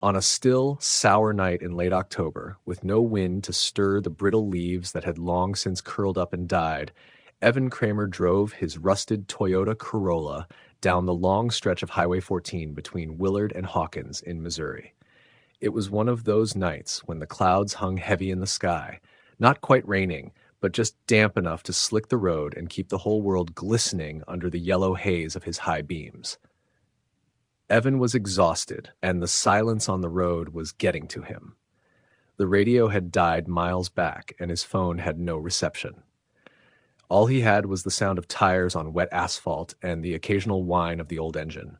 On a still, sour night in late October, with no wind to stir the brittle leaves that had long since curled up and died, Evan Kramer drove his rusted Toyota Corolla down the long stretch of Highway 14 between Willard and Hawkins in Missouri. It was one of those nights when the clouds hung heavy in the sky, not quite raining, but just damp enough to slick the road and keep the whole world glistening under the yellow haze of his high beams. Evan was exhausted, and the silence on the road was getting to him. The radio had died miles back, and his phone had no reception. All he had was the sound of tires on wet asphalt and the occasional whine of the old engine.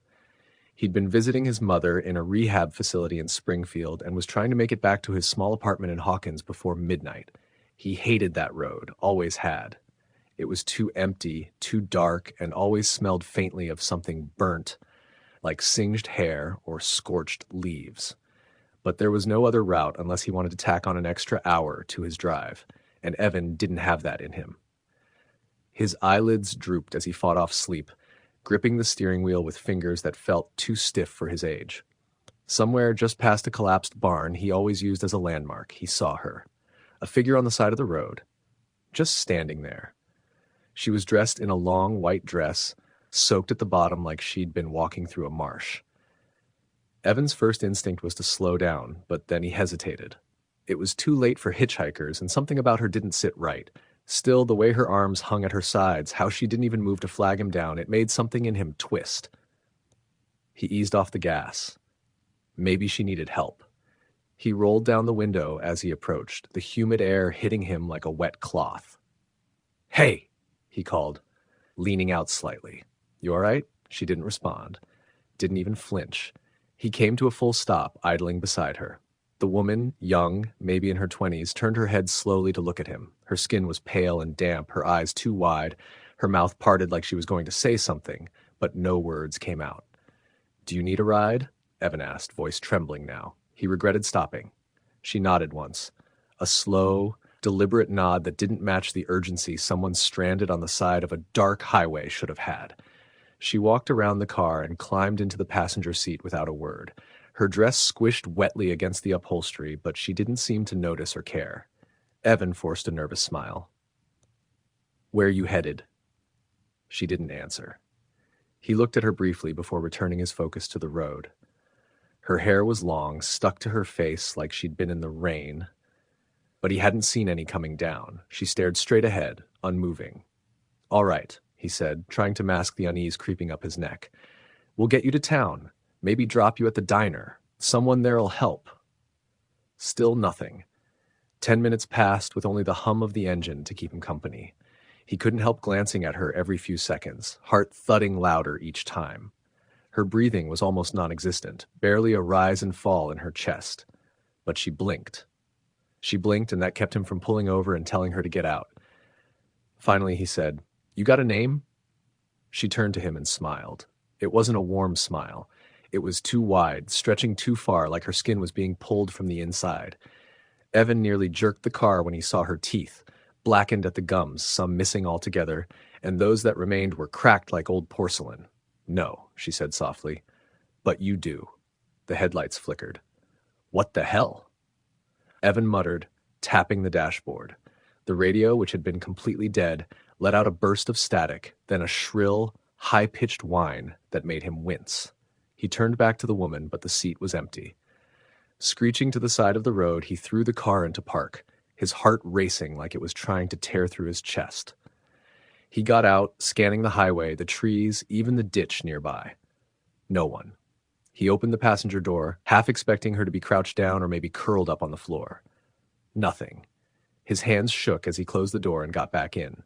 He'd been visiting his mother in a rehab facility in Springfield and was trying to make it back to his small apartment in Hawkins before midnight. He hated that road, always had. It was too empty, too dark, and always smelled faintly of something burnt, like singed hair or scorched leaves. But there was no other route unless he wanted to tack on an extra hour to his drive, and Evan didn't have that in him. His eyelids drooped as he fought off sleep, gripping the steering wheel with fingers that felt too stiff for his age. Somewhere just past a collapsed barn he always used as a landmark, he saw her. A figure on the side of the road, just standing there. She was dressed in a long white dress, soaked at the bottom like she'd been walking through a marsh. Evan's first instinct was to slow down, but then he hesitated. It was too late for hitchhikers, and something about her didn't sit right. Still, the way her arms hung at her sides, how she didn't even move to flag him down, it made something in him twist. He eased off the gas. Maybe she needed help. He rolled down the window as he approached, the humid air hitting him like a wet cloth. "Hey!" he called, leaning out slightly. "You all right?" She didn't respond, didn't even flinch. He came to a full stop, idling beside her. The woman, young, maybe in her 20s, turned her head slowly to look at him. Her skin was pale and damp, her eyes too wide, her mouth parted like she was going to say something, but no words came out. "Do you need a ride?" Evan asked, voice trembling now. He regretted stopping. She nodded once, a slow, deliberate nod that didn't match the urgency someone stranded on the side of a dark highway should have had. She walked around the car and climbed into the passenger seat without a word. Her dress squished wetly against the upholstery, but she didn't seem to notice or care. Evan forced a nervous smile. "Where are you headed?" She didn't answer. He looked at her briefly before returning his focus to the road. Her hair was long, stuck to her face like she'd been in the rain, but he hadn't seen any coming down. She stared straight ahead, unmoving. "All right," he said, trying to mask the unease creeping up his neck. "We'll get you to town. Maybe drop you at the diner. Someone there'll help." Still nothing. 10 minutes passed with only the hum of the engine to keep him company. He couldn't help glancing at her every few seconds, heart thudding louder each time. Her breathing was almost non-existent, barely a rise and fall in her chest. But she blinked. She blinked, and that kept him from pulling over and telling her to get out. Finally, he said, "You got a name?" She turned to him and smiled. It wasn't a warm smile. It was too wide, stretching too far, like her skin was being pulled from the inside. Evan nearly jerked the car when he saw her teeth, blackened at the gums, some missing altogether, and those that remained were cracked like old porcelain. "No," she said softly. "But you do." The headlights flickered. "What the hell?" Evan muttered, tapping the dashboard. The radio, which had been completely dead, let out a burst of static, then a shrill, high-pitched whine that made him wince. He turned back to the woman, but the seat was empty. Screeching to the side of the road, he threw the car into park, his heart racing like it was trying to tear through his chest. He got out, scanning the highway, the trees, even the ditch nearby. No one. He opened the passenger door, half expecting her to be crouched down or maybe curled up on the floor. Nothing. His hands shook as he closed the door and got back in.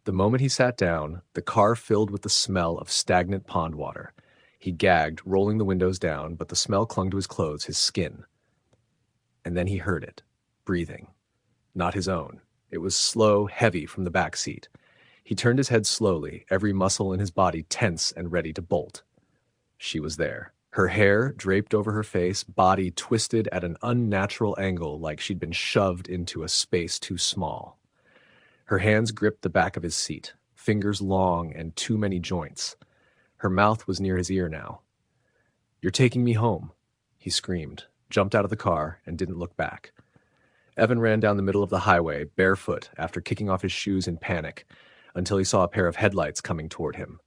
The moment he sat down, the car filled with the smell of stagnant pond water. He gagged, rolling the windows down, but the smell clung to his clothes, his skin. And then he heard it, breathing. Not his own. It was slow, heavy from the back seat. He turned his head slowly, every muscle in his body tense and ready to bolt. She was there. Her hair draped over her face, body twisted at an unnatural angle like she'd been shoved into a space too small. Her hands gripped the back of his seat, fingers long and too many joints. Her mouth was near his ear now. "You're taking me home." He screamed, jumped out of the car, and didn't look back. Evan ran down the middle of the highway, barefoot, after kicking off his shoes in panic, until he saw a pair of headlights coming toward him.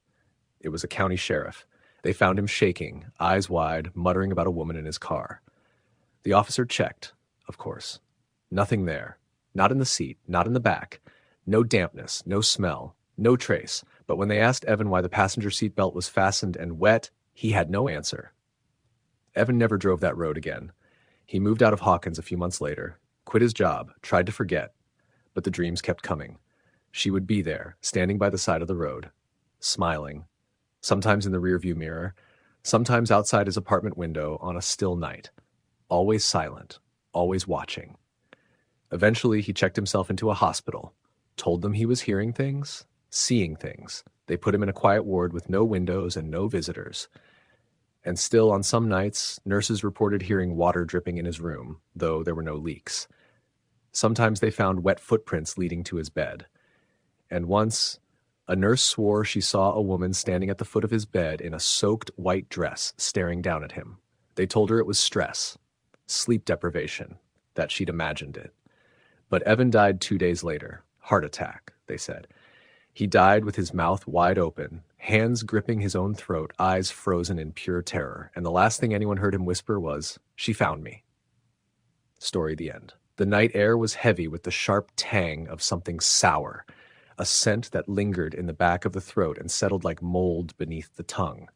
It was a county sheriff. They found him shaking, eyes wide, muttering about a woman in his car. The officer checked, of course. Nothing there. Not in the seat, not in the back. No dampness, no smell, no trace. But when they asked Evan why the passenger seat belt was fastened and wet, he had no answer. Evan never drove that road again. He moved out of Hawkins a few months later, quit his job, tried to forget. But the dreams kept coming. She would be there, standing by the side of the road, smiling, sometimes in the rearview mirror, sometimes outside his apartment window on a still night. Always silent, always watching. Eventually, he checked himself into a hospital, told them he was hearing things, seeing things. They put him in a quiet ward with no windows and no visitors. And still, on some nights, nurses reported hearing water dripping in his room, though there were no leaks. Sometimes they found wet footprints leading to his bed. And once, a nurse swore she saw a woman standing at the foot of his bed in a soaked white dress, staring down at him. They told her it was stress, sleep deprivation, that she'd imagined it. But Evan died 2 days later. Heart attack, they said. He died with his mouth wide open, hands gripping his own throat, eyes frozen in pure terror, and the last thing anyone heard him whisper was, "She found me." Story the end. The night air was heavy with the sharp tang of something sour, a scent that lingered in the back of the throat and settled like mold beneath the tongue.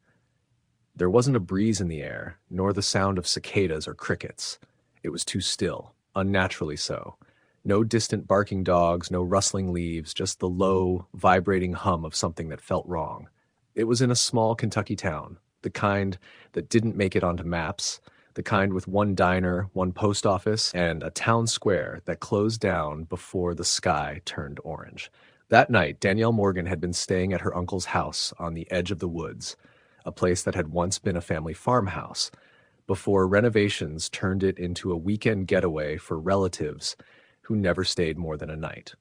There wasn't a breeze in the air, nor the sound of cicadas or crickets. It was too still, unnaturally so. No distant barking dogs, no rustling leaves, just the low, vibrating hum of something that felt wrong. It was in a small Kentucky town, the kind that didn't make it onto maps, the kind with one diner, one post office, and a town square that closed down before the sky turned orange. That night, Danielle Morgan had been staying at her uncle's house on the edge of the woods, a place that had once been a family farmhouse, before renovations turned it into a weekend getaway for relatives who never stayed more than a night.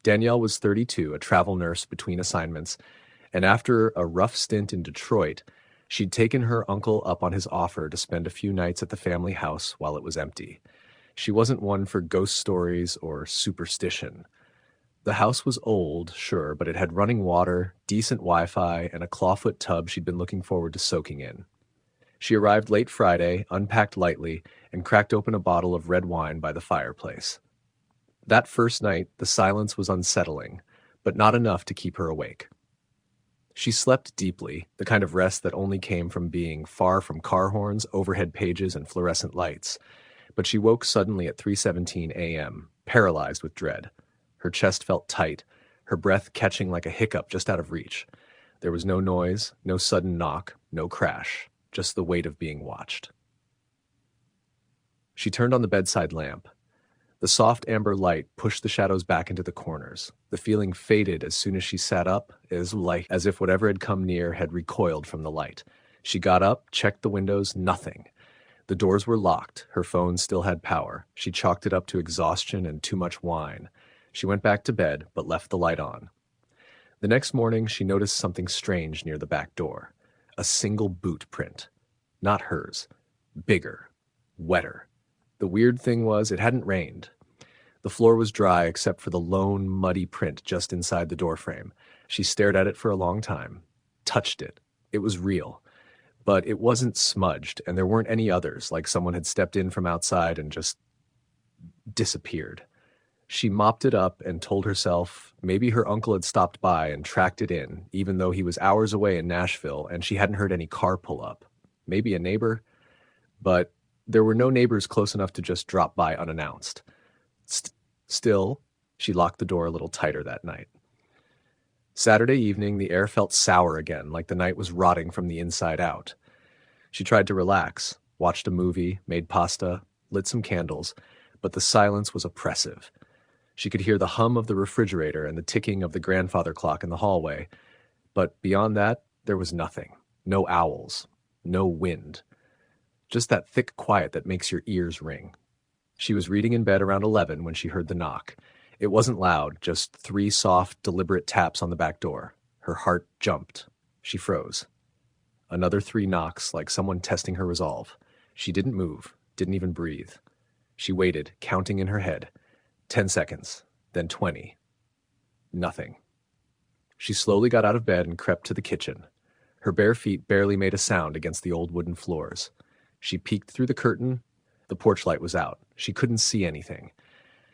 Danielle was 32, a travel nurse between assignments, and after a rough stint in Detroit, she'd taken her uncle up on his offer to spend a few nights at the family house while it was empty. She wasn't one for ghost stories or superstition. The house was old, sure, but it had running water, decent Wi-Fi, and a clawfoot tub she'd been looking forward to soaking in. She arrived late Friday, unpacked lightly, and cracked open a bottle of red wine by the fireplace. That first night, the silence was unsettling, but not enough to keep her awake. She slept deeply, the kind of rest that only came from being far from car horns, overhead pages, and fluorescent lights. But she woke suddenly at 3:17 a.m., paralyzed with dread. Her chest felt tight, her breath catching like a hiccup just out of reach. There was no noise, no sudden knock, no crash, just the weight of being watched. She turned on the bedside lamp. The soft amber light pushed the shadows back into the corners. The feeling faded as soon as she sat up, as if whatever had come near had recoiled from the light. She got up, checked the windows, nothing. The doors were locked. Her phone still had power. She chalked it up to exhaustion and too much wine. She went back to bed, but left the light on. The next morning, she noticed something strange near the back door. A single boot print. Not hers. Bigger. Wetter. The weird thing was, it hadn't rained. The floor was dry except for the lone, muddy print just inside the doorframe. She stared at it for a long time. Touched it. It was real. But it wasn't smudged, and there weren't any others, like someone had stepped in from outside and just disappeared. She mopped it up and told herself maybe her uncle had stopped by and tracked it in, even though he was hours away in Nashville and she hadn't heard any car pull up. Maybe a neighbor? But there were no neighbors close enough to just drop by unannounced. Still, she locked the door a little tighter that night. Saturday evening, the air felt sour again, like the night was rotting from the inside out. She tried to relax, watched a movie, made pasta, lit some candles, but the silence was oppressive. She could hear the hum of the refrigerator and the ticking of the grandfather clock in the hallway, but beyond that, there was nothing. No owls, no wind. Just that thick quiet that makes your ears ring. She was reading in bed around 11 when she heard the knock. It wasn't loud, just 3 soft, deliberate taps on the back door. Her heart jumped. She froze. Another 3 knocks, like someone testing her resolve. She didn't move, didn't even breathe. She waited, counting in her head. 10 seconds, then 20. Nothing. She slowly got out of bed and crept to the kitchen. Her bare feet barely made a sound against the old wooden floors. She peeked through the curtain. The porch light was out. She couldn't see anything.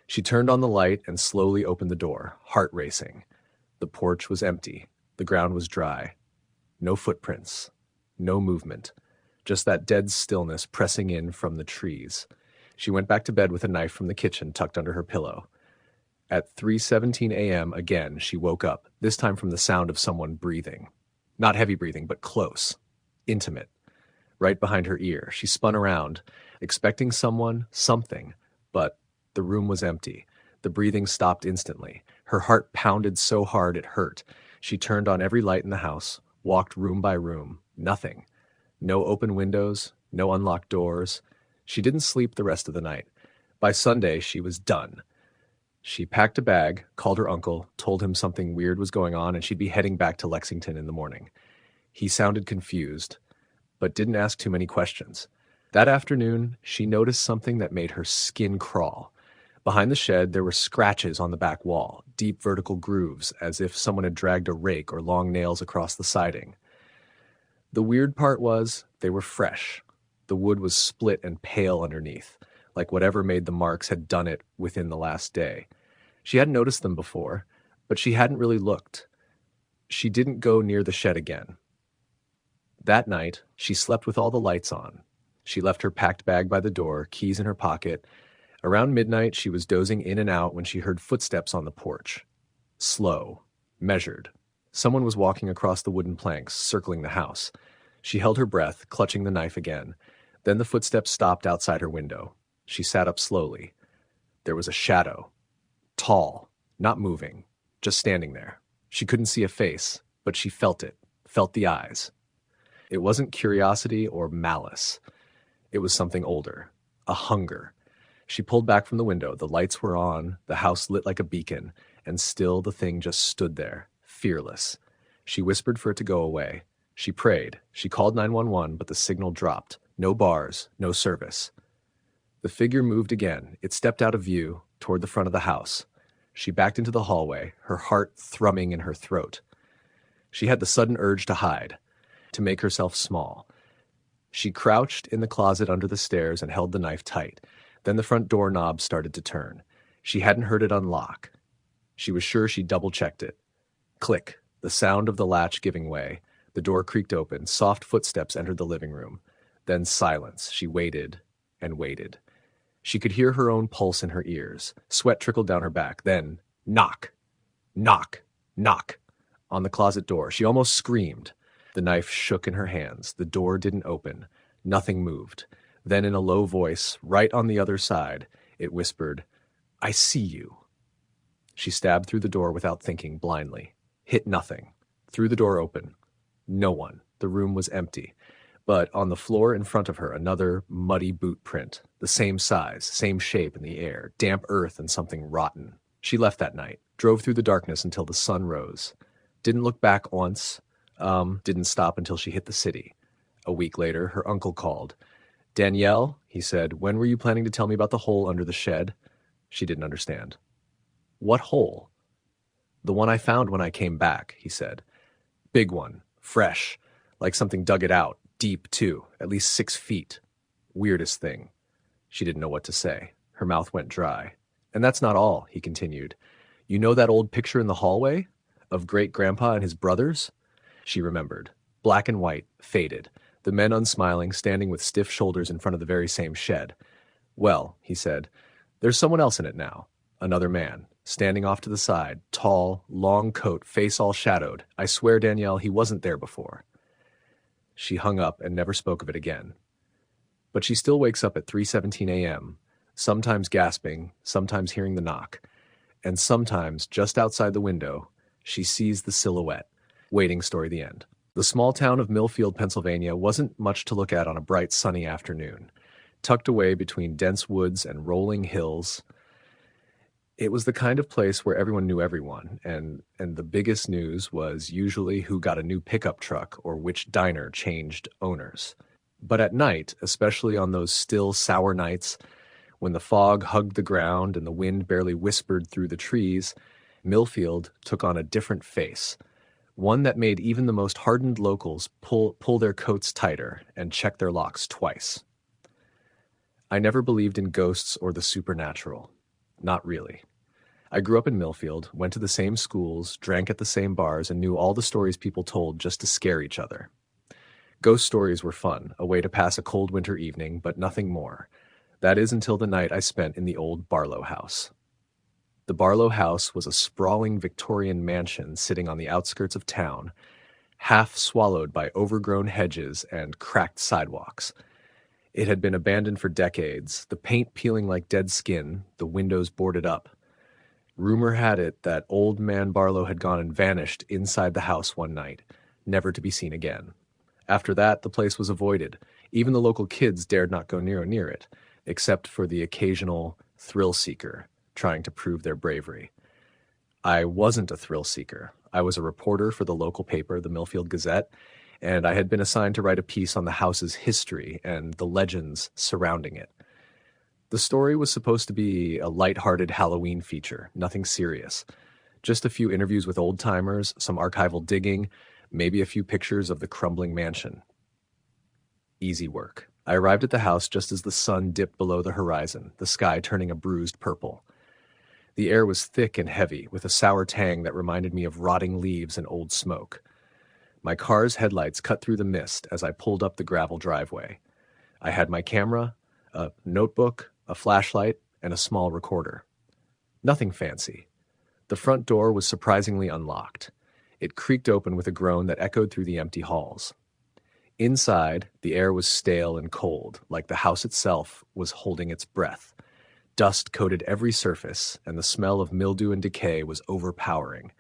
She turned on the light and slowly opened the door, heart racing. The porch was empty. The ground was dry. No footprints. No movement. Just that dead stillness pressing in from the trees. She went back to bed with a knife from the kitchen tucked under her pillow. At 3:17 a.m. again, she woke up, this time from the sound of someone breathing. Not heavy breathing, but close. Intimate. Right behind her ear. She spun around, expecting someone, something, but the room was empty. The breathing stopped instantly. Her heart pounded so hard it hurt. She turned on every light in the house, walked room by room. Nothing. No open windows, no unlocked doors. She didn't sleep the rest of the night. By Sunday, she was done. She packed a bag, called her uncle, told him something weird was going on, and she'd be heading back to Lexington in the morning. He sounded confused, but didn't ask too many questions. That afternoon, she noticed something that made her skin crawl. Behind the shed, there were scratches on the back wall, deep vertical grooves, as if someone had dragged a rake or long nails across the siding. The weird part was, they were fresh. The wood was split and pale underneath, like whatever made the marks had done it within the last day. She hadn't noticed them before, but she hadn't really looked. She didn't go near the shed again. That night, she slept with all the lights on. She left her packed bag by the door, keys in her pocket. Around midnight, she was dozing in and out when she heard footsteps on the porch. Slow, measured. Someone was walking across the wooden planks, circling the house. She held her breath, clutching the knife again. Then the footsteps stopped outside her window. She sat up slowly. There was a shadow. Tall, not moving, just standing there. She couldn't see a face, but she felt it, felt the eyes. It wasn't curiosity or malice. It was something older, a hunger. She pulled back from the window. The lights were on, the house lit like a beacon, and still the thing just stood there, fearless. She whispered for it to go away. She prayed. She called 911, but the signal dropped. No bars, no service. The figure moved again. It stepped out of view, toward the front of the house. She backed into the hallway, her heart thrumming in her throat. She had the sudden urge to hide, to make herself small. She crouched in the closet under the stairs and held the knife tight. Then the front door knob started to turn. She hadn't heard it unlock. She was sure she double-checked it. Click, the sound of the latch giving way. The door creaked open. Soft footsteps entered the living room. Then silence. She waited and waited. She could hear her own pulse in her ears. Sweat trickled down her back. Then, knock, knock, knock on the closet door. She almost screamed. The knife shook in her hands. The door didn't open. Nothing moved. Then in a low voice, right on the other side, it whispered, "I see you." She stabbed through the door without thinking, blindly. Hit nothing. Threw the door open. No one. The room was empty. But on the floor in front of her, another muddy boot print. The same size, same shape in the air, damp earth and something rotten. She left that night, drove through the darkness until the sun rose. Didn't look back once. Didn't stop until she hit the city. A week later, her uncle called. "Danielle," he said, "when were you planning to tell me about the hole under the shed?" She didn't understand. "What hole?" "The one I found when I came back," he said. "Big one, fresh, like something dug it out, deep too, at least 6 feet. Weirdest thing." She didn't know what to say. Her mouth went dry. "And that's not all," he continued. "You know that old picture in the hallway? Of great-grandpa and his brothers?" She remembered. Black and white, faded. The men unsmiling, standing with stiff shoulders in front of the very same shed. "Well," he said, "there's someone else in it now. Another man, standing off to the side, tall, long coat, face all shadowed. I swear, Danielle, he wasn't there before." She hung up and never spoke of it again. But she still wakes up at 3:17 a.m., sometimes gasping, sometimes hearing the knock, and sometimes, just outside the window, she sees the silhouette. Waiting story, the end. The small town of Millfield, Pennsylvania wasn't much to look at on a bright, sunny afternoon. Tucked away between dense woods and rolling hills, it was the kind of place where everyone knew everyone, and the biggest news was usually who got a new pickup truck or which diner changed owners. But at night, especially on those still, sour nights when the fog hugged the ground and the wind barely whispered through the trees, Millfield took on a different face, one that made even the most hardened locals pull their coats tighter and check their locks twice. I never believed in ghosts or the supernatural. Not really. I grew up in Millfield, went to the same schools, drank at the same bars, and knew all the stories people told just to scare each other. Ghost stories were fun, a way to pass a cold winter evening, but nothing more. That is until the night I spent in the old Barlow House. The Barlow House was a sprawling Victorian mansion sitting on the outskirts of town, half swallowed by overgrown hedges and cracked sidewalks. It had been abandoned for decades, the paint peeling like dead skin, the windows boarded up. Rumor had it that old man Barlow had gone and vanished inside the house one night, never to be seen again. After that, the place was avoided. Even the local kids dared not go near it, except for the occasional thrill seeker trying to prove their bravery. I wasn't a thrill seeker. I was a reporter for the local paper, the Millfield Gazette, and I had been assigned to write a piece on the house's history and the legends surrounding it. The story was supposed to be a lighthearted Halloween feature, nothing serious. Just a few interviews with old-timers, some archival digging, maybe a few pictures of the crumbling mansion. Easy work. I arrived at the house just as the sun dipped below the horizon, the sky turning a bruised purple. The air was thick and heavy, with a sour tang that reminded me of rotting leaves and old smoke. My car's headlights cut through the mist as I pulled up the gravel driveway. I had my camera, a notebook, a flashlight, and a small recorder. Nothing fancy. The front door was surprisingly unlocked. It creaked open with a groan that echoed through the empty halls. Inside, the air was stale and cold, like the house itself was holding its breath. Dust coated every surface, and the smell of mildew and decay was overpowering.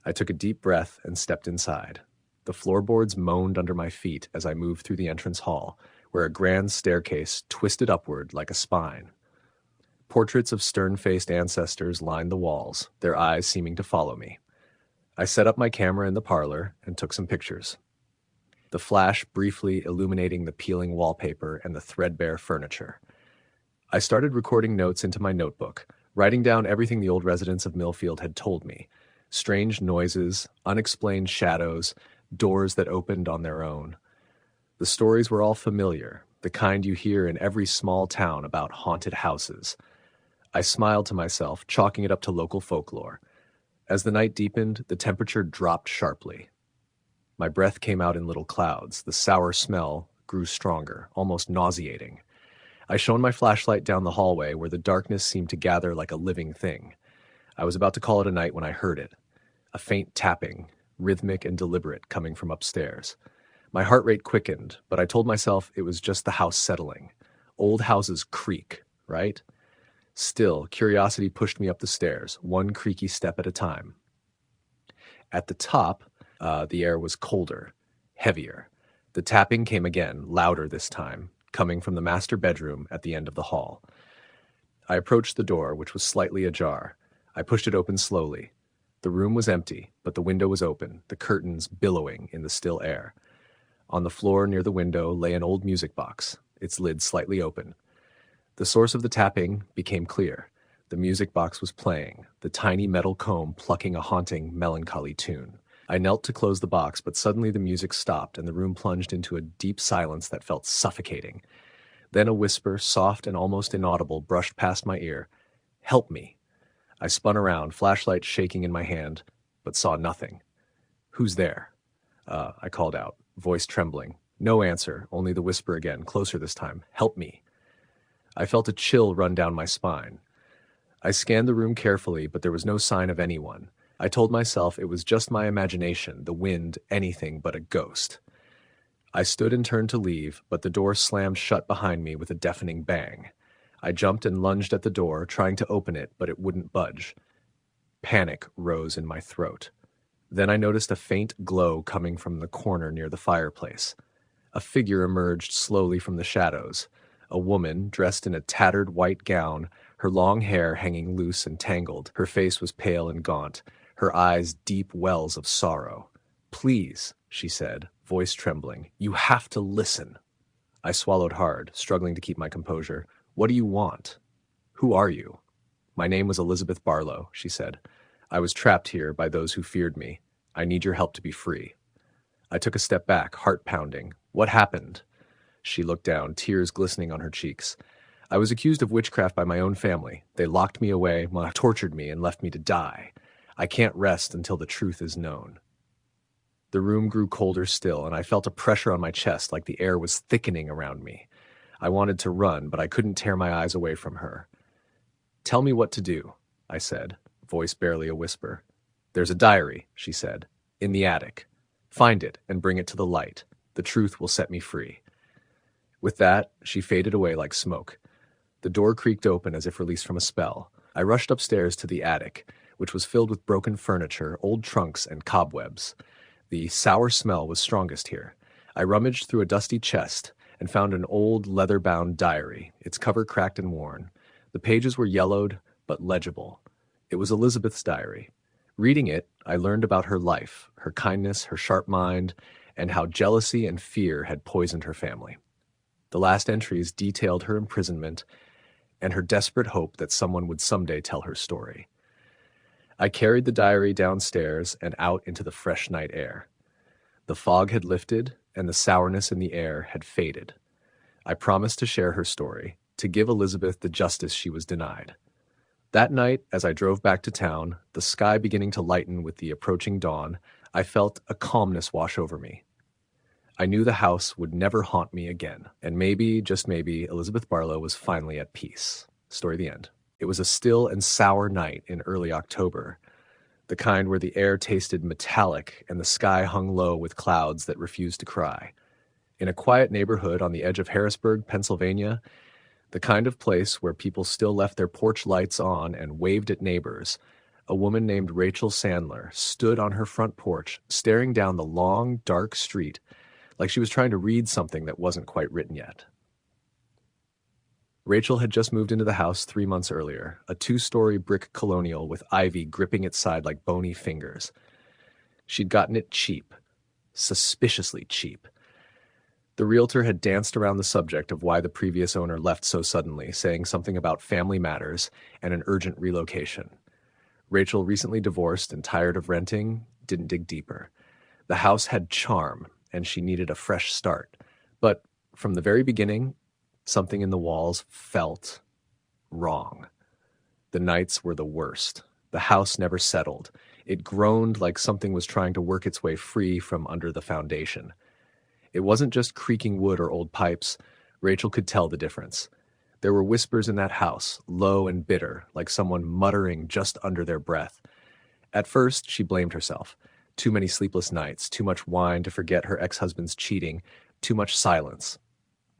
I took a deep breath and stepped inside. The floorboards moaned under my feet as I moved through the entrance hall, where a grand staircase twisted upward like a spine. Portraits of stern-faced ancestors lined the walls, their eyes seeming to follow me. I set up my camera in the parlor and took some pictures. The flash briefly illuminating the peeling wallpaper and the threadbare furniture. I started recording notes into my notebook, writing down everything the old residents of Millfield had told me. Strange noises, unexplained shadows, doors that opened on their own. The stories were all familiar, the kind you hear in every small town about haunted houses. I smiled to myself, chalking it up to local folklore. As the night deepened, the temperature dropped sharply. My breath came out in little clouds. The sour smell grew stronger, almost nauseating. I shone my flashlight down the hallway where the darkness seemed to gather like a living thing. I was about to call it a night when I heard it. A faint tapping, rhythmic and deliberate, coming from upstairs. My heart rate quickened, but I told myself it was just the house settling. Old houses creak, right? Still, curiosity pushed me up the stairs, one creaky step at a time. At the top, the air was colder, heavier. The tapping came again, louder this time, coming from the master bedroom at the end of the hall. I approached the door, which was slightly ajar. I pushed it open slowly. The room was empty, but the window was open, the curtains billowing in the still air. On the floor near the window lay an old music box, its lid slightly open. The source of the tapping became clear. The music box was playing, the tiny metal comb plucking a haunting, melancholy tune. I knelt to close the box, but suddenly the music stopped and the room plunged into a deep silence that felt suffocating. Then a whisper, soft and almost inaudible, brushed past my ear. "Help me." I spun around, flashlight shaking in my hand, but saw nothing. "Who's there?" I called out, voice trembling. No answer, only the whisper again, closer this time. "Help me." I felt a chill run down my spine. I scanned the room carefully, but there was no sign of anyone. I told myself it was just my imagination, the wind, anything but a ghost. I stood and turned to leave, but the door slammed shut behind me with a deafening bang. I jumped and lunged at the door, trying to open it, but it wouldn't budge. Panic rose in my throat. Then I noticed a faint glow coming from the corner near the fireplace. A figure emerged slowly from the shadows. A woman, dressed in a tattered white gown, her long hair hanging loose and tangled. Her face was pale and gaunt, her eyes deep wells of sorrow. "Please," she said, voice trembling, "you have to listen." I swallowed hard, struggling to keep my composure. What do you want? Who are you? My name was Elizabeth Barlow, she said. I was trapped here by those who feared me. I need your help to be free. I took a step back, heart pounding. What happened? She looked down, tears glistening on her cheeks. I was accused of witchcraft by my own family. They locked me away, tortured me, and left me to die. I can't rest until the truth is known. The room grew colder still, and I felt a pressure on my chest like the air was thickening around me. I wanted to run, but I couldn't tear my eyes away from her. Tell me what to do, I said, voice barely a whisper. There's a diary, she said, in the attic. Find it and bring it to the light. The truth will set me free. With that, she faded away like smoke. The door creaked open as if released from a spell. I rushed upstairs to the attic, which was filled with broken furniture, old trunks, and cobwebs. The sour smell was strongest here. I rummaged through a dusty chest and found an old leather-bound diary, its cover cracked and worn. The pages were yellowed, but legible. It was Elizabeth's diary. Reading it, I learned about her life, her kindness, her sharp mind, and how jealousy and fear had poisoned her family. The last entries detailed her imprisonment and her desperate hope that someone would someday tell her story. I carried the diary downstairs and out into the fresh night air. The fog had lifted, and the sourness in the air had faded. I promised to share her story, to give Elizabeth the justice she was denied. That night, as I drove back to town, the sky beginning to lighten with the approaching dawn, I felt a calmness wash over me. I knew the house would never haunt me again, and maybe, just maybe, Elizabeth Barlow was finally at peace. Story the end. It was a still and sour night in early October, the kind where the air tasted metallic and the sky hung low with clouds that refused to cry. In a quiet neighborhood on the edge of Harrisburg, Pennsylvania, the kind of place where people still left their porch lights on and waved at neighbors, a woman named Rachel Sandler stood on her front porch, staring down the long, dark street like she was trying to read something that wasn't quite written yet. Rachel had just moved into the house 3 months earlier, a 2-story brick colonial with ivy gripping its side like bony fingers. She'd gotten it cheap, suspiciously cheap. The realtor had danced around the subject of why the previous owner left so suddenly, saying something about family matters and an urgent relocation. Rachel, recently divorced and tired of renting, didn't dig deeper. The house had charm, and she needed a fresh start. But from the very beginning, something in the walls felt wrong. The nights were the worst. The house never settled. It groaned like something was trying to work its way free from under the foundation. It wasn't just creaking wood or old pipes. Rachel could tell the difference. There were whispers in that house, low and bitter, like someone muttering just under their breath. At first, she blamed herself. Too many sleepless nights, too much wine to forget her ex-husband's cheating, too much silence.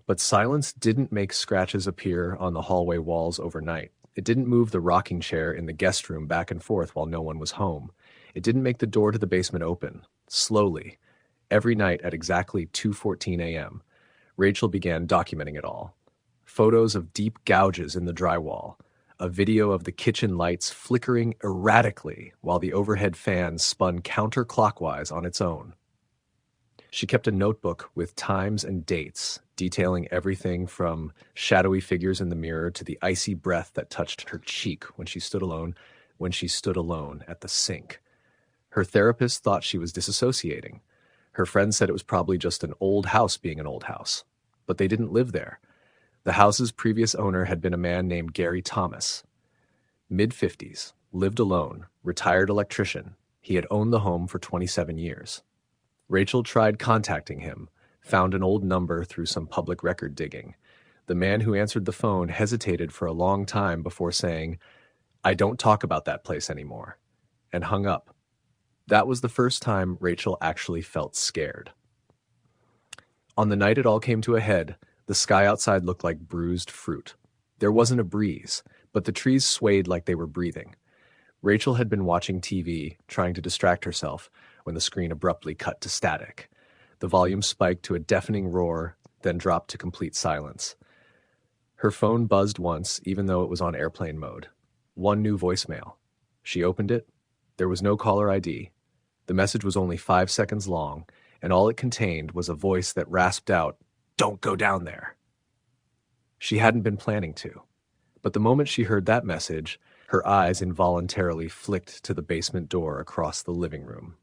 But silence didn't make scratches appear on the hallway walls overnight. It didn't move the rocking chair in the guest room back and forth while no one was home. It didn't make the door to the basement open. Slowly, every night at exactly 2:14 a.m., Rachel began documenting it all. Photos of deep gouges in the drywall, a video of the kitchen lights flickering erratically while the overhead fan spun counterclockwise on its own. She kept a notebook with times and dates, detailing everything from shadowy figures in the mirror to the icy breath that touched her cheek when she stood alone at the sink. Her therapist thought she was disassociating. Her friends said it was probably just an old house being an old house. But they didn't live there. The house's previous owner had been a man named Gary Thomas. Mid-50s, lived alone, retired electrician. He had owned the home for 27 years. Rachel tried contacting him, found an old number through some public record digging. The man who answered the phone hesitated for a long time before saying, "I don't talk about that place anymore," and hung up. That was the first time Rachel actually felt scared. On the night it all came to a head, the sky outside looked like bruised fruit. There wasn't a breeze, but the trees swayed like they were breathing. Rachel had been watching TV, trying to distract herself, when the screen abruptly cut to static. The volume spiked to a deafening roar, then dropped to complete silence. Her phone buzzed once, even though it was on airplane mode. One new voicemail. She opened it. There was no caller ID. The message was only 5 seconds long, and all it contained was a voice that rasped out, Don't go down there. She hadn't been planning to, but the moment she heard that message, her eyes involuntarily flicked to the basement door across the living room.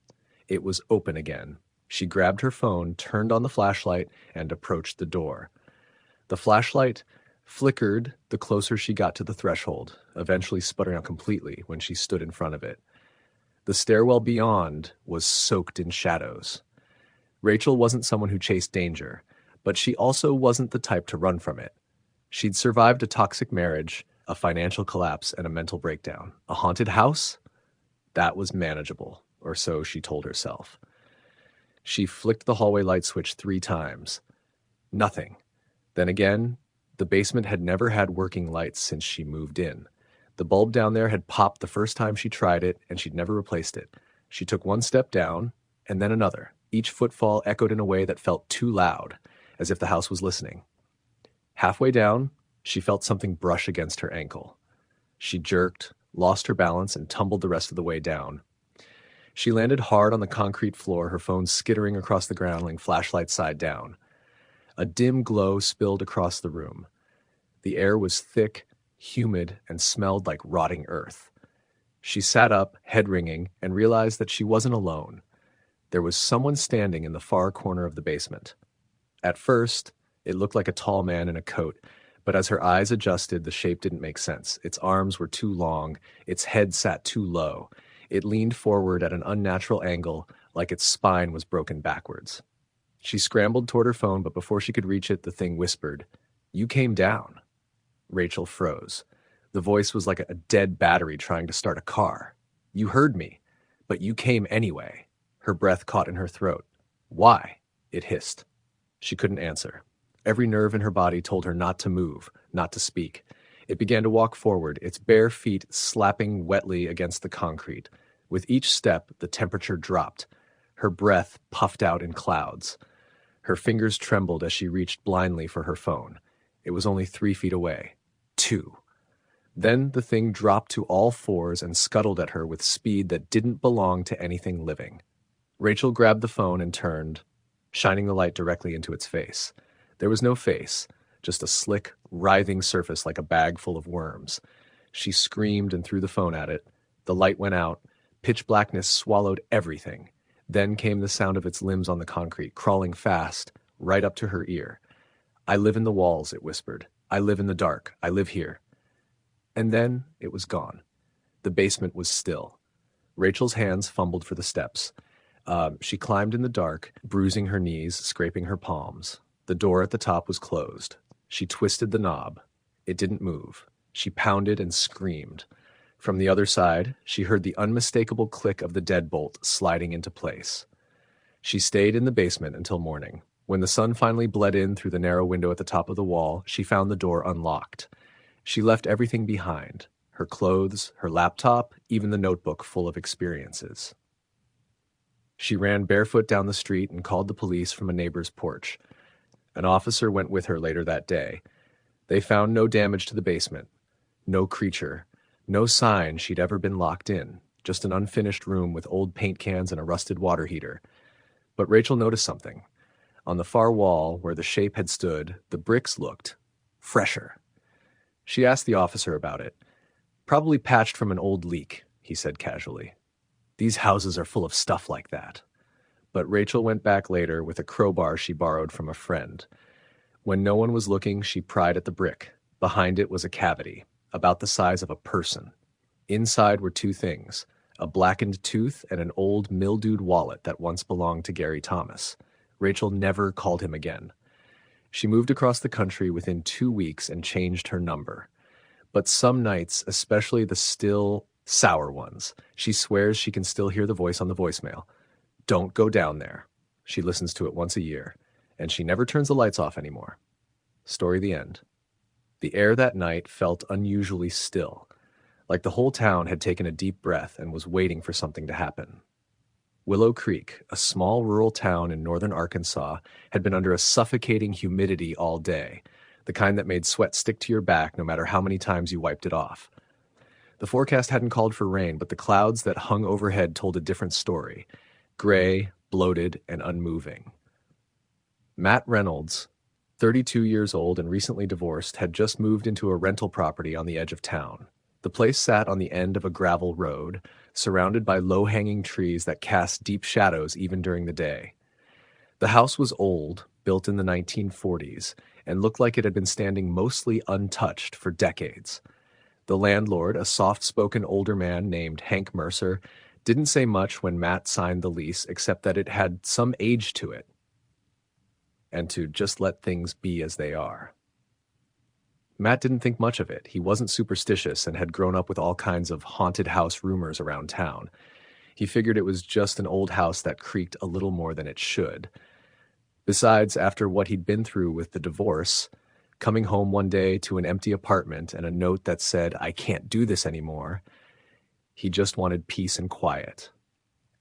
It was open again. She grabbed her phone, turned on the flashlight, and approached the door. The flashlight flickered the closer she got to the threshold, eventually sputtering out completely when she stood in front of it. The stairwell beyond was soaked in shadows. Rachel wasn't someone who chased danger, but she also wasn't the type to run from it. She'd survived a toxic marriage, a financial collapse, and a mental breakdown. A haunted house? That was manageable, or so she told herself. She flicked the hallway light switch 3 times. Nothing. Then again, the basement had never had working lights since she moved in. The bulb down there had popped the first time she tried it, and she'd never replaced it. She took 1 step down, and then another. Each footfall echoed in a way that felt too loud, as if the house was listening. Halfway down, she felt something brush against her ankle. She jerked, lost her balance, and tumbled the rest of the way down. She landed hard on the concrete floor, her phone skittering across the ground, flashlight side down. A dim glow spilled across the room. The air was thick, humid, and smelled like rotting earth. She sat up, head ringing, and realized that she wasn't alone. There was someone standing in the far corner of the basement. At first, it looked like a tall man in a coat, but as her eyes adjusted, the shape didn't make sense. Its arms were too long, its head sat too low. It leaned forward at an unnatural angle, like its spine was broken backwards. She scrambled toward her phone, but before she could reach it, the thing whispered, "You came down." Rachel froze. The voice was like a dead battery trying to start a car. "You heard me, but you came anyway." Her breath caught in her throat. "Why?" it hissed. She couldn't answer. Every nerve in her body told her not to move, not to speak. It began to walk forward, its bare feet slapping wetly against the concrete. With each step, the temperature dropped. Her breath puffed out in clouds. Her fingers trembled as she reached blindly for her phone. It was only 3 feet away. 2. Then the thing dropped to all 4s and scuttled at her with speed that didn't belong to anything living. Rachel grabbed the phone and turned, shining the light directly into its face. There was no face, just a slick, writhing surface like a bag full of worms. She screamed and threw the phone at it. The light went out. Pitch blackness swallowed everything. Then came the sound of its limbs on the concrete, crawling fast, right up to her ear. "I live in the walls," it whispered. "I live in the dark. I live here." And then it was gone. The basement was still. Rachel's hands fumbled for the steps. She climbed in the dark, bruising her knees, scraping her palms. The door at the top was closed. She twisted the knob. It didn't move. She pounded and screamed. From the other side, she heard the unmistakable click of the deadbolt sliding into place. She stayed in the basement until morning. When the sun finally bled in through the narrow window at the top of the wall, she found the door unlocked. She left everything behind, her clothes, her laptop, even the notebook full of experiences. She ran barefoot down the street and called the police from a neighbor's porch. An officer went with her later that day. They found no damage to the basement, no creature, no sign she'd ever been locked in, just an unfinished room with old paint cans and a rusted water heater. But Rachel noticed something. On the far wall, where the shape had stood, the bricks looked fresher. She asked the officer about it. "Probably patched from an old leak," he said casually. "These houses are full of stuff like that." But Rachel went back later with a crowbar she borrowed from a friend. When no one was looking, she pried at the brick. Behind it was a cavity, about the size of a person. Inside were 2 things, a blackened tooth and an old mildewed wallet that once belonged to Gary Thomas. Rachel never called him again. She moved across the country within 2 weeks and changed her number. But some nights, especially the still, sour ones, she swears she can still hear the voice on the voicemail. "Don't go down there." She listens to it once a year, and she never turns the lights off anymore. Story the end. The air that night felt unusually still, like the whole town had taken a deep breath and was waiting for something to happen. Willow Creek, a small rural town in northern Arkansas, had been under a suffocating humidity all day, the kind that made sweat stick to your back no matter how many times you wiped it off. The forecast hadn't called for rain, but the clouds that hung overhead told a different story. Gray, bloated, and unmoving. Matt Reynolds 32 years old and recently divorced, had just moved into a rental property on the edge of town. The place sat on the end of a gravel road, surrounded by low-hanging trees that cast deep shadows even during the day. The house was old, built in the 1940s, and looked like it had been standing mostly untouched for decades. The landlord, a soft-spoken older man named Hank Mercer, didn't say much when Matt signed the lease except that it had some age to it, and to just let things be as they are. Matt didn't think much of it. He wasn't superstitious and had grown up with all kinds of haunted house rumors around town. He figured it was just an old house that creaked a little more than it should. Besides, after what he'd been through with the divorce, coming home one day to an empty apartment and a note that said, "I can't do this anymore," he just wanted peace and quiet.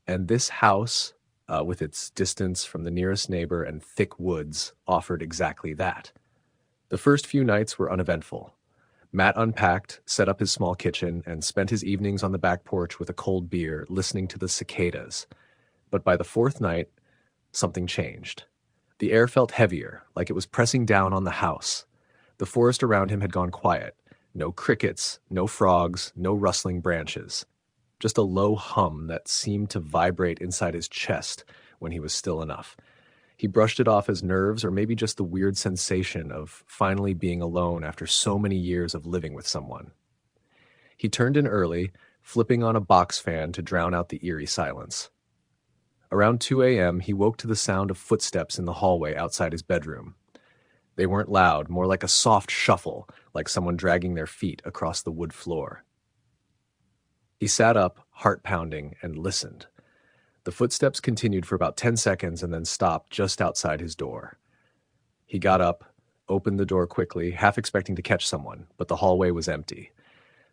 And this house, with its distance from the nearest neighbor and thick woods, offered exactly that. The first few nights were uneventful. Matt unpacked, set up his small kitchen, and spent his evenings on the back porch with a cold beer, listening to the cicadas. But by the fourth night, something changed. The air felt heavier, like it was pressing down on the house. The forest around him had gone quiet. No crickets, no frogs, no rustling branches. Just a low hum that seemed to vibrate inside his chest when he was still enough. He brushed it off as nerves, or maybe just the weird sensation of finally being alone after so many years of living with someone. He turned in early, flipping on a box fan to drown out the eerie silence. Around 2 a.m., he woke to the sound of footsteps in the hallway outside his bedroom. They weren't loud, more like a soft shuffle, like someone dragging their feet across the wood floor. He sat up, heart pounding, and listened. The footsteps continued for about 10 seconds and then stopped just outside his door. He got up, opened the door quickly, half expecting to catch someone, but the hallway was empty.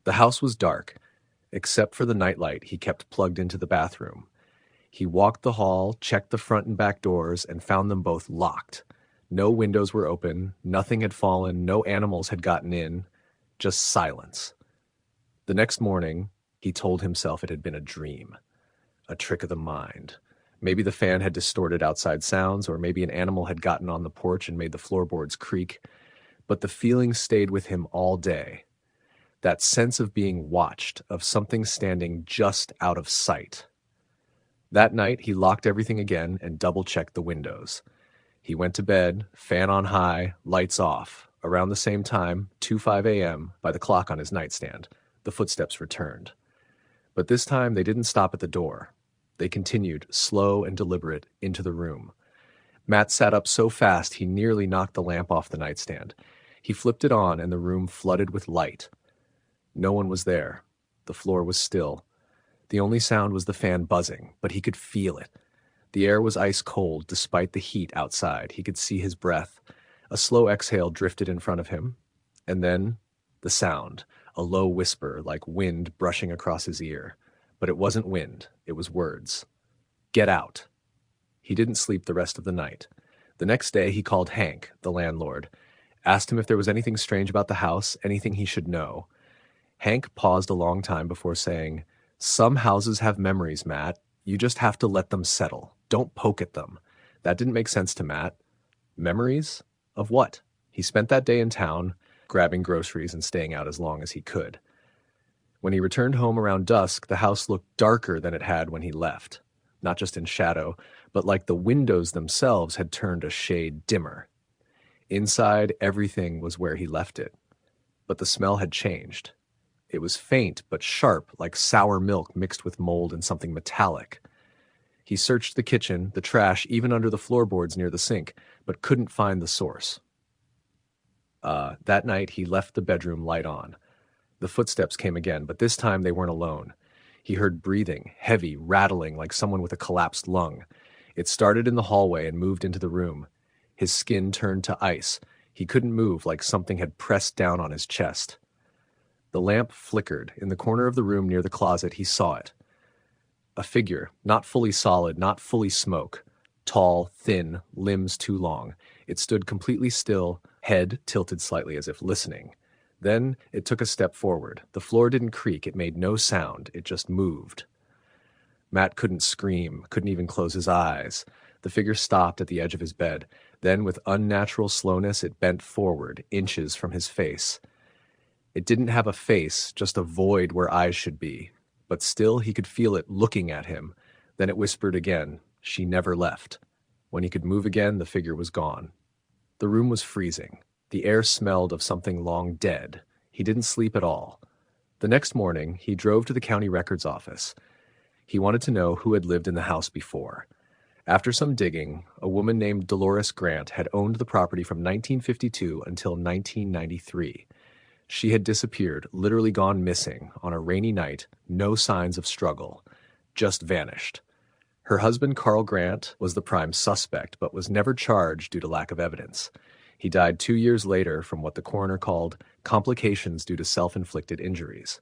The house was dark, except for the nightlight he kept plugged into the bathroom. He walked the hall, checked the front and back doors, and found them both locked. No windows were open, nothing had fallen, no animals had gotten in, just silence. The next morning, he told himself it had been a dream. A trick of the mind. Maybe the fan had distorted outside sounds, or maybe an animal had gotten on the porch and made the floorboards creak. But the feeling stayed with him all day. That sense of being watched, of something standing just out of sight. That night, he locked everything again and double-checked the windows. He went to bed, fan on high, lights off. Around the same time, 2:05 a.m., by the clock on his nightstand, the footsteps returned. But this time they didn't stop at the door. They continued, slow and deliberate, into the room. Matt sat up so fast he nearly knocked the lamp off the nightstand. He flipped it on and the room flooded with light. No one was there. The floor was still. The only sound was the fan buzzing, but he could feel it. The air was ice cold despite the heat outside. He could see his breath. A slow exhale drifted in front of him. And then the sound. A low whisper, like wind brushing across his ear. But it wasn't wind, it was words. "Get out." He didn't sleep the rest of the night. The next day he called Hank, the landlord, asked him if there was anything strange about the house, anything he should know. Hank paused a long time before saying, "Some houses have memories, Matt. You just have to let them settle. Don't poke at them." That didn't make sense to Matt. Memories? Of what? He spent that day in town, grabbing groceries and staying out as long as he could. When he returned home around dusk, the house looked darker than it had when he left. Not just in shadow, but like the windows themselves had turned a shade dimmer. Inside, everything was where he left it. But the smell had changed. It was faint but sharp, like sour milk mixed with mold and something metallic. He searched the kitchen, the trash, even under the floorboards near the sink, but couldn't find the source. That night, he left the bedroom light on. The footsteps came again, but this time they weren't alone. He heard breathing, heavy, rattling like someone with a collapsed lung. It started in the hallway and moved into the room. His skin turned to ice. He couldn't move, like something had pressed down on his chest. The lamp flickered. In the corner of the room near the closet, he saw it. A figure, not fully solid, not fully smoke. Tall, thin, limbs too long. It stood completely still, head tilted slightly as if listening. Then it took a step forward. The floor didn't creak. It made no sound. It just moved. Matt couldn't scream, couldn't even close his eyes. The figure stopped at the edge of his bed. Then, with unnatural slowness, it bent forward, inches from his face. It didn't have a face, just a void where eyes should be, but still he could feel it looking at him. Then it whispered again, "She never left." When he could move again, the figure was gone. The room was freezing. The air smelled of something long dead. He didn't sleep at all. The next morning, he drove to the county records office. He wanted to know who had lived in the house before. After some digging, a woman named Dolores Grant had owned the property from 1952 until 1993. She had disappeared, literally gone missing, on a rainy night, no signs of struggle, just vanished. Her husband, Carl Grant, was the prime suspect, but was never charged due to lack of evidence. He died 2 years later from what the coroner called complications due to self-inflicted injuries.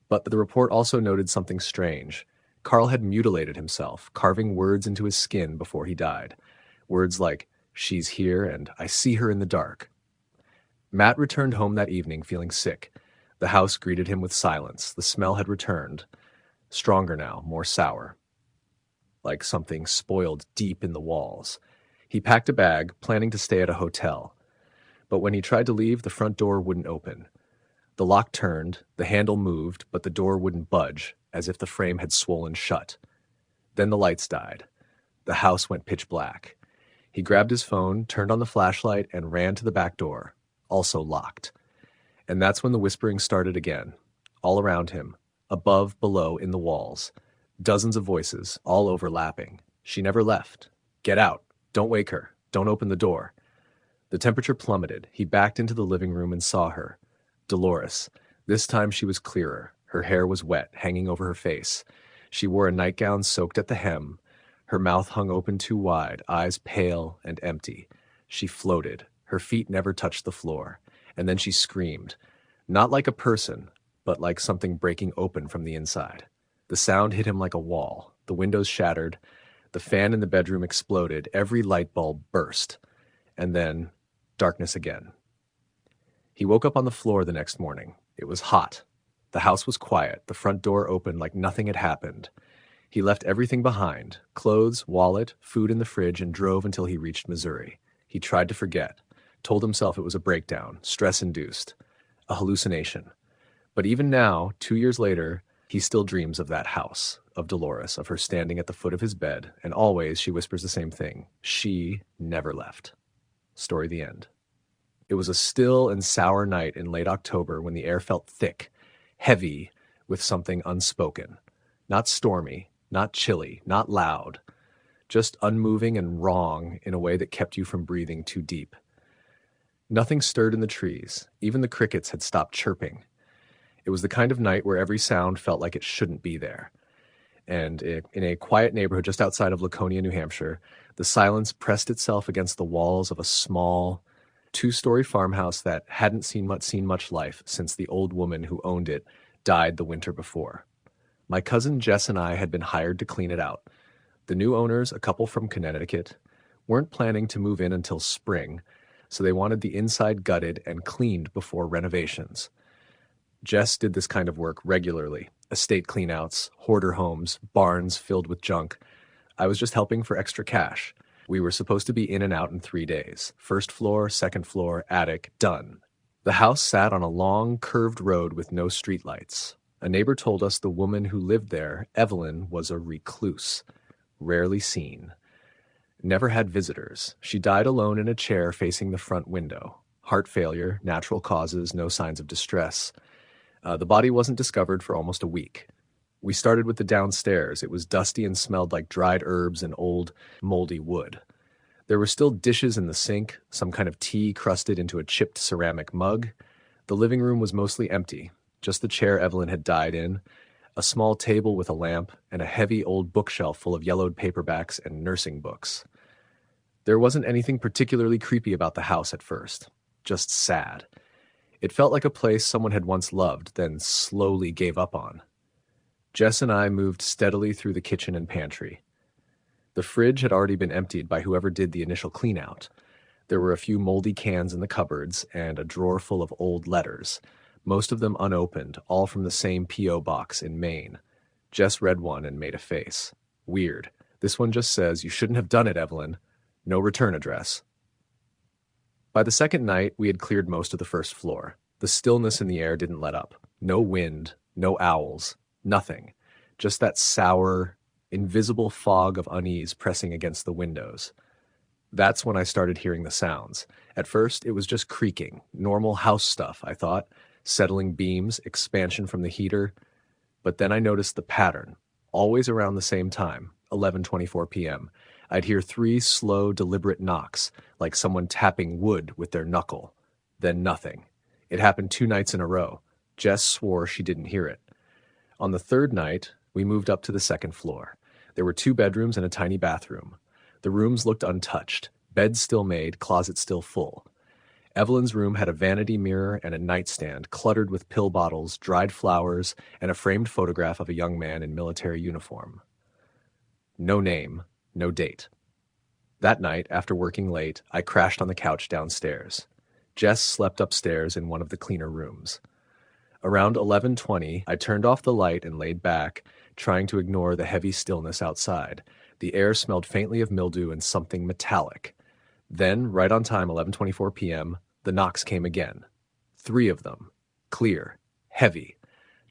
But the report also noted something strange. Carl had mutilated himself, carving words into his skin before he died. Words like, "She's here," and "I see her in the dark." Matt returned home that evening feeling sick. The house greeted him with silence. The smell had returned. Stronger now, more sour. Like something spoiled deep in the walls. He packed a bag, planning to stay at a hotel. But when he tried to leave, the front door wouldn't open. The lock turned, the handle moved, but the door wouldn't budge, as if the frame had swollen shut. Then the lights died. The house went pitch black. He grabbed his phone, turned on the flashlight, and ran to the back door, also locked. And that's when the whispering started again, all around him, above, below, in the walls. Dozens of voices, all overlapping. "She never left. Get out. Don't wake her. Don't open the door." The temperature plummeted. He backed into the living room and saw her. Dolores. This time she was clearer. Her hair was wet, hanging over her face. She wore a nightgown soaked at the hem. Her mouth hung open too wide, eyes pale and empty. She floated. Her feet never touched the floor. And then she screamed. Not like a person, but like something breaking open from the inside. The sound hit him like a wall. The windows shattered. The fan in the bedroom exploded. Every light bulb burst. And then, darkness again. He woke up on the floor the next morning. It was hot. The house was quiet. The front door opened like nothing had happened. He left everything behind, clothes, wallet, food in the fridge, and drove until he reached Missouri. He tried to forget, told himself it was a breakdown, stress-induced, a hallucination. But even now, 2 years later, he still dreams of that house, of Dolores, of her standing at the foot of his bed, and always she whispers the same thing. She never left. Story the end. It was a still and sour night in late October when the air felt thick, heavy with something unspoken. Not stormy, not chilly, not loud. Just unmoving and wrong in a way that kept you from breathing too deep. Nothing stirred in the trees. Even the crickets had stopped chirping. It was the kind of night where every sound felt like it shouldn't be there. And in a quiet neighborhood just outside of Laconia, New Hampshire, the silence pressed itself against the walls of a small, 2-story farmhouse that hadn't seen much life since the old woman who owned it died the winter before. My cousin Jess and I had been hired to clean it out. The new owners, a couple from Connecticut, weren't planning to move in until spring, so they wanted the inside gutted and cleaned before renovations. Jess did this kind of work regularly. Estate cleanouts, hoarder homes, barns filled with junk. I was just helping for extra cash. We were supposed to be in and out in 3 days. First floor, second floor, attic, done. The house sat on a long, curved road with no streetlights. A neighbor told us the woman who lived there, Evelyn, was a recluse. Rarely seen. Never had visitors. She died alone in a chair facing the front window. Heart failure, natural causes, no signs of distress. The body wasn't discovered for almost a week. We started with the downstairs. It was dusty and smelled like dried herbs and old, moldy wood. There were still dishes in the sink, some kind of tea crusted into a chipped ceramic mug. The living room was mostly empty, just the chair Evelyn had died in, a small table with a lamp, and a heavy old bookshelf full of yellowed paperbacks and nursing books. There wasn't anything particularly creepy about the house at first, just sad. It felt like a place someone had once loved, then slowly gave up on. Jess and I moved steadily through the kitchen and pantry. The fridge had already been emptied by whoever did the initial clean-out. There were a few moldy cans in the cupboards and a drawer full of old letters, most of them unopened, all from the same P.O. box in Maine. Jess read one and made a face. Weird. This one just says, "You shouldn't have done it, Evelyn." No return address. By the second night, we had cleared most of the first floor. The stillness in the air didn't let up. No wind, no owls, nothing. Just that sour, invisible fog of unease pressing against the windows. That's when I started hearing the sounds. At first, it was just creaking, normal house stuff, I thought, settling beams, expansion from the heater. But then I noticed the pattern, always around the same time, 11:24 p.m. I'd hear 3 slow, deliberate knocks, like someone tapping wood with their knuckle. Then nothing. It happened 2 nights in a row. Jess swore she didn't hear it. On the third night, we moved up to the second floor. There were 2 bedrooms and a tiny bathroom. The rooms looked untouched, beds still made, closets still full. Evelyn's room had a vanity mirror and a nightstand cluttered with pill bottles, dried flowers, and a framed photograph of a young man in military uniform. No name, no date. That night, after working late, I crashed on the couch downstairs. Jess slept upstairs in one of the cleaner rooms. Around 11:20, I turned off the light and laid back, trying to ignore the heavy stillness outside. The air smelled faintly of mildew and something metallic. Then, right on time, 11:24 p.m., the knocks came again. 3 of them. Clear. Heavy.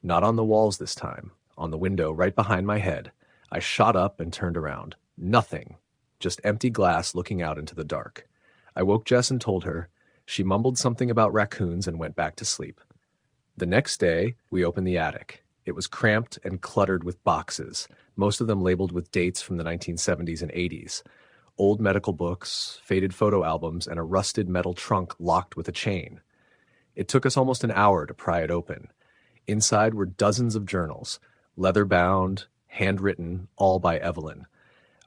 Not on the walls this time. On the window right behind my head. I shot up and turned around. Nothing. Just empty glass looking out into the dark. I woke Jess and told her. She mumbled something about raccoons and went back to sleep. The next day, we opened the attic. It was cramped and cluttered with boxes, most of them labeled with dates from the 1970s and 80s. Old medical books, faded photo albums, and a rusted metal trunk locked with a chain. It took us almost an hour to pry it open. Inside were dozens of journals, leather-bound, handwritten, all by Evelyn.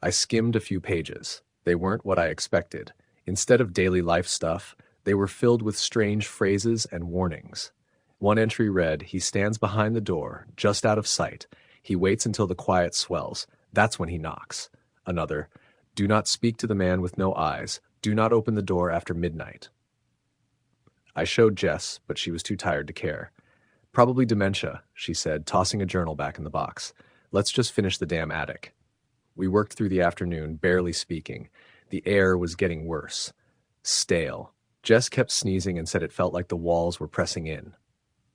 I skimmed a few pages. They weren't what I expected. Instead of daily life stuff, they were filled with strange phrases and warnings. One entry read, "He stands behind the door, just out of sight. He waits until the quiet swells. That's when he knocks." Another, "Do not speak to the man with no eyes. Do not open the door after midnight." I showed Jess, but she was too tired to care. "Probably dementia," she said, tossing a journal back in the box. "Let's just finish the damn attic." We worked through the afternoon, barely speaking. The air was getting worse. Stale. Jess kept sneezing and said it felt like the walls were pressing in.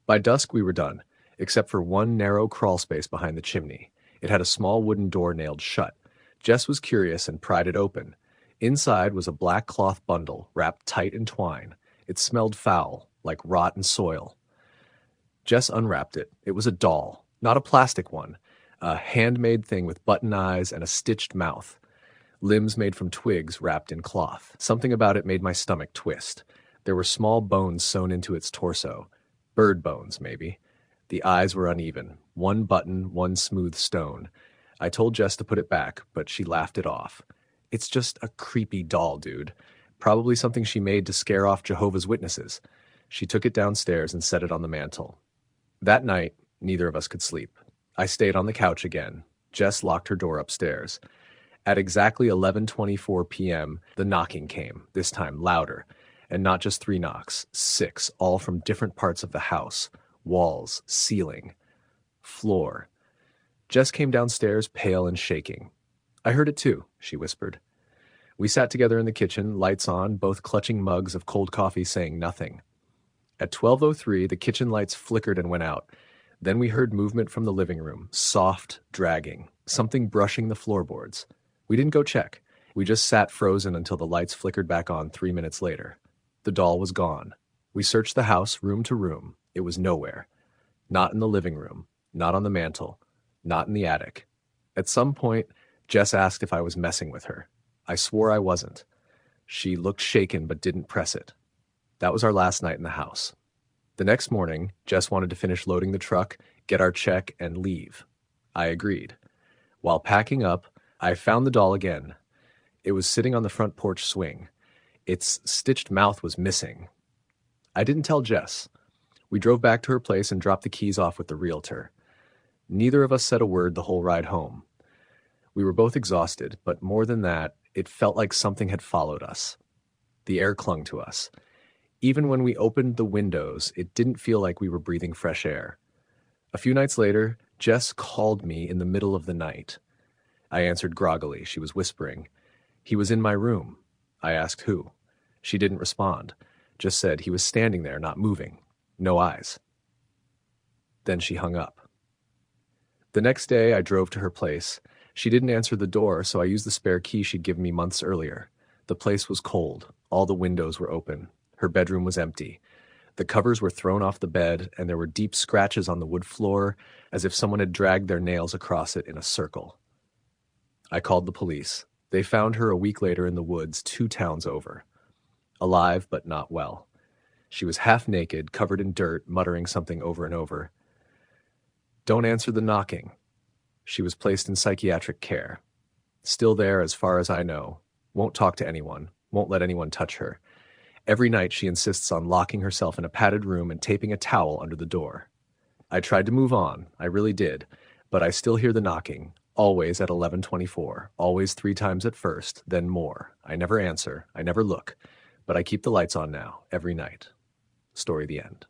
By dusk we were done, except for one narrow crawl space behind the chimney. It had a small wooden door nailed shut. Jess was curious and pried it open. Inside was a black cloth bundle, wrapped tight in twine. It smelled foul, like rot and soil. Jess unwrapped it. It was a doll, not a plastic one, a handmade thing with button eyes and a stitched mouth. Limbs made from twigs wrapped in cloth. Something about it made my stomach twist. There were small bones sewn into its torso. Bird bones, maybe. The eyes were uneven. One button, one smooth stone. I told Jess to put it back, but she laughed it off. "It's just a creepy doll, dude. Probably something she made to scare off Jehovah's Witnesses." She took it downstairs and set it on the mantel. That night, neither of us could sleep. I stayed on the couch again. Jess locked her door upstairs. At exactly 11:24 p.m., the knocking came, this time louder. And not just 3 knocks, 6, all from different parts of the house. Walls, ceiling, floor. Jess came downstairs, pale and shaking. "I heard it too," she whispered. We sat together in the kitchen, lights on, both clutching mugs of cold coffee, saying nothing. At 12:03, the kitchen lights flickered and went out. Then we heard movement from the living room, soft, dragging, something brushing the floorboards. We didn't go check. We just sat frozen until the lights flickered back on 3 minutes later. The doll was gone. We searched the house, room to room. It was nowhere. Not in the living room, not on the mantel, not in the attic. At some point, Jess asked if I was messing with her. I swore I wasn't. She looked shaken but didn't press it. That was our last night in the house. The next morning, Jess wanted to finish loading the truck, get our check, and leave. I agreed. While packing up, I found the doll again. It was sitting on the front porch swing. Its stitched mouth was missing. I didn't tell Jess. We drove back to her place and dropped the keys off with the realtor. Neither of us said a word the whole ride home. We were both exhausted, but more than that, it felt like something had followed us. The air clung to us. Even when we opened the windows, it didn't feel like we were breathing fresh air. A few nights later, Jess called me in the middle of the night. I answered groggily. She was whispering. "He was in my room. I asked who. She didn't respond, just said he was standing there, not moving. No eyes. Then she hung up. The next day, I drove to her place. She didn't answer the door, so I used the spare key she'd given me months earlier. The place was cold. All the windows were open. Her bedroom was empty. The covers were thrown off the bed, and there were deep scratches on the wood floor, as if someone had dragged their nails across it in a circle. I called the police. They found her a week later in the woods 2 towns over. Alive, but not well. She was half naked, covered in dirt, muttering something over and over. Don't answer the knocking. She was placed in psychiatric care. Still there as far as I know. Won't talk to anyone. Won't let anyone touch her. Every night she insists on locking herself in a padded room and taping a towel under the door. I tried to move on, I really did, but I still hear the knocking, always at 11:24, always 3 times at first, then more. I never answer, I never look, but I keep the lights on now, every night. Story the end.